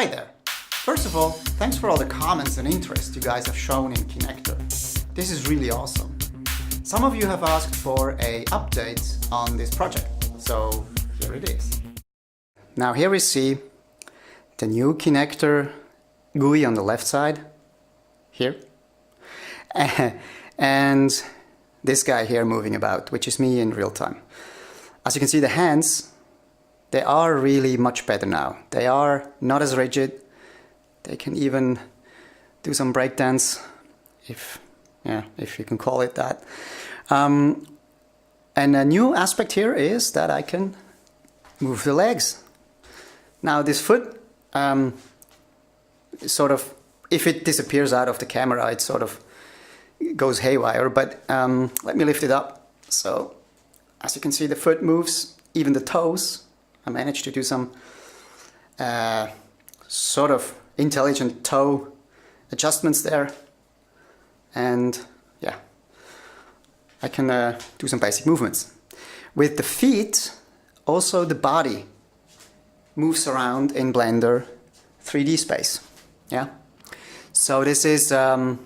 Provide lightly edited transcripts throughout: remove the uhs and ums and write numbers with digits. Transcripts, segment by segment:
Hi there! First of all, thanks for all the comments and interest you guys have shown in Kinector. This is really awesome. Some of you have asked for an update on this project, so here it is. Now here we see the new Kinector GUI on the left side, here, and this guy here moving about, which is me in real time. As you can see, the hands, they are really much better now. They are not as rigid. They can even do some breakdance, if you can call it that. And a new aspect here is that I can move the legs. Now this foot, sort of, if it disappears out of the camera, it sort of goes haywire, but let me lift it up. So as you can see, the foot moves, even the toes. I managed to do some sort of intelligent toe adjustments there, and yeah, I can do some basic movements. With the feet, also the body moves around in Blender 3D space. Yeah, so this is a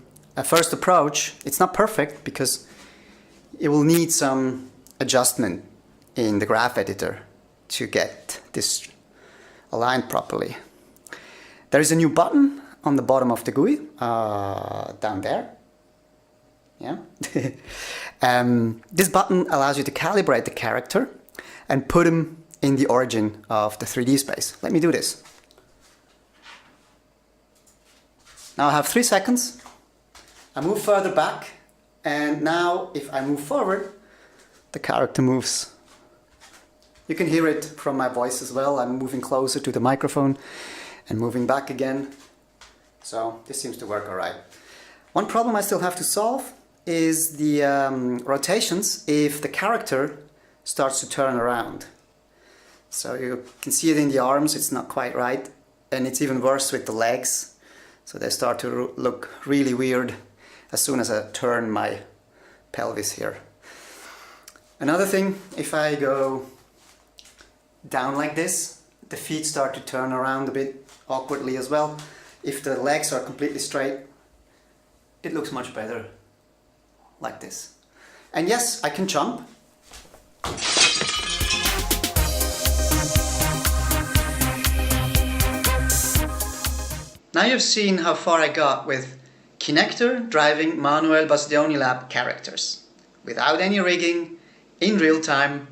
first approach. It's not perfect because it will need some adjustment in the graph editor to get this aligned properly. There is a new button on the bottom of the GUI, down there. Yeah. This button allows you to calibrate the character and put him in the origin of the 3D space. Let me do this. Now I have 3 seconds. I move further back, and now if I move forward, the character moves. You can hear it from my voice as well. I'm moving closer to the microphone and moving back again. So this seems to work all right. One problem I still have to solve is the rotations if the character starts to turn around. So you can see it in the arms, it's not quite right. And it's even worse with the legs. So they start to look really weird as soon as I turn my pelvis here. Another thing, if I go down like this, the feet start to turn around a bit awkwardly as well. If the legs are completely straight, it looks much better like this. And yes, I can jump. Now you've seen how far I got with Kinector driving Manuel Bastioni Lab characters without any rigging, in real time,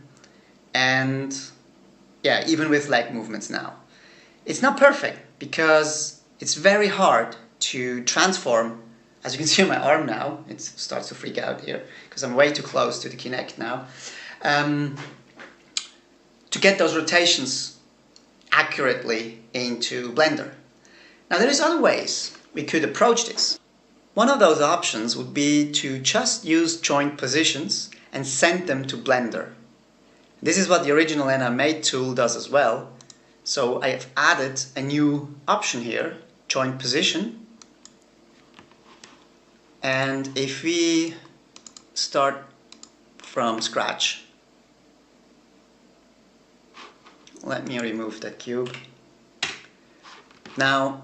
and yeah, even with leg movements now. It's not perfect because it's very hard to transform. As you can see on my arm now, it starts to freak out here because I'm way too close to the Kinect now. To get those rotations accurately into Blender. Now there is other ways we could approach this. One of those options would be to just use joint positions and send them to Blender. This is what the original Animate tool does as well. So I have added a new option here, joint position. And if we start from scratch, let me remove that cube. Now,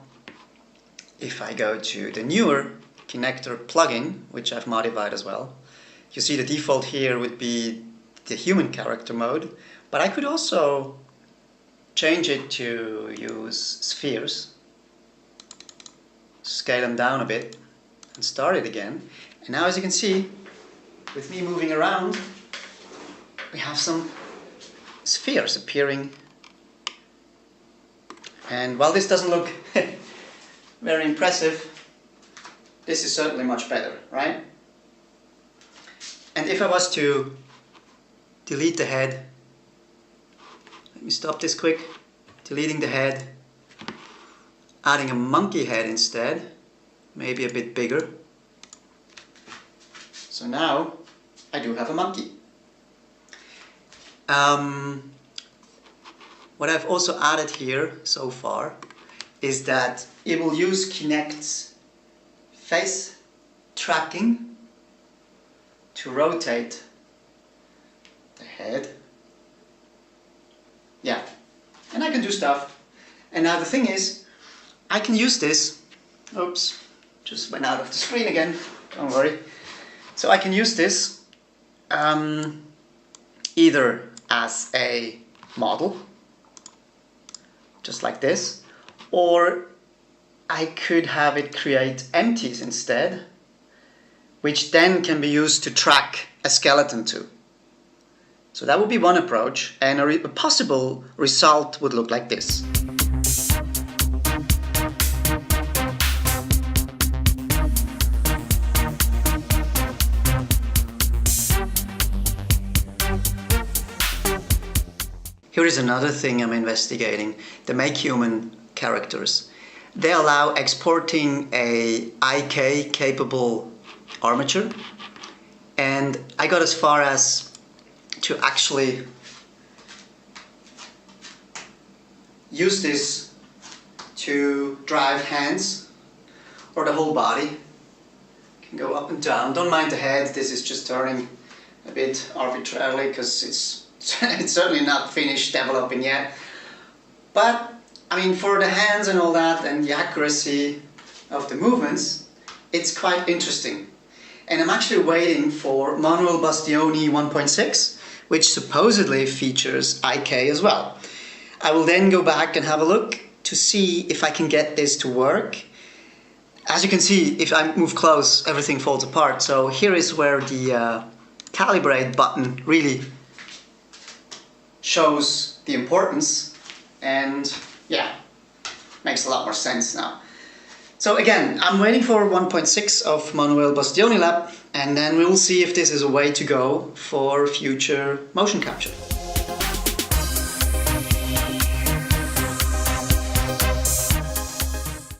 if I go to the newer Kinector plugin, which I've modified as well, you see the default here would be the human character mode, but I could also change it to use spheres, scale them down a bit, and start it again. And now, as you can see, with me moving around, we have some spheres appearing. And while this doesn't look very impressive, this is certainly much better, right? And if I was to delete the head, let me stop this quick, deleting the head, adding a monkey head instead, maybe a bit bigger. So now I do have a monkey. What I've also added here so far is that it will use Kinect's face tracking to rotate the head. Yeah, and I can do stuff. And now the thing is, I can use this. Oops, just went out of the screen again. Don't worry. So I can use this either as a model, just like this, or I could have it create empties instead, which then can be used to track a skeleton to. So that would be one approach, and a possible result would look like this. Here is another thing I'm investigating, the Make Human characters. They allow exporting a IK capable armature, and I got as far as to actually use this to drive hands or the whole body. You can go up and down. Don't mind the head, this is just turning a bit arbitrarily because it's certainly not finished developing yet. But I mean, for the hands and all that and the accuracy of the movements, it's quite interesting. And I'm actually waiting for Manuel Bastioni 1.6, which supposedly features IK as well. I will then go back and have a look to see if I can get this to work. As you can see, if I move close, everything falls apart. So here is where the calibrate button really shows the importance, and yeah, makes a lot more sense now. So again, I'm waiting for 1.6 of Manuel Bastioni Lab, and then we will see if this is a way to go for future motion capture.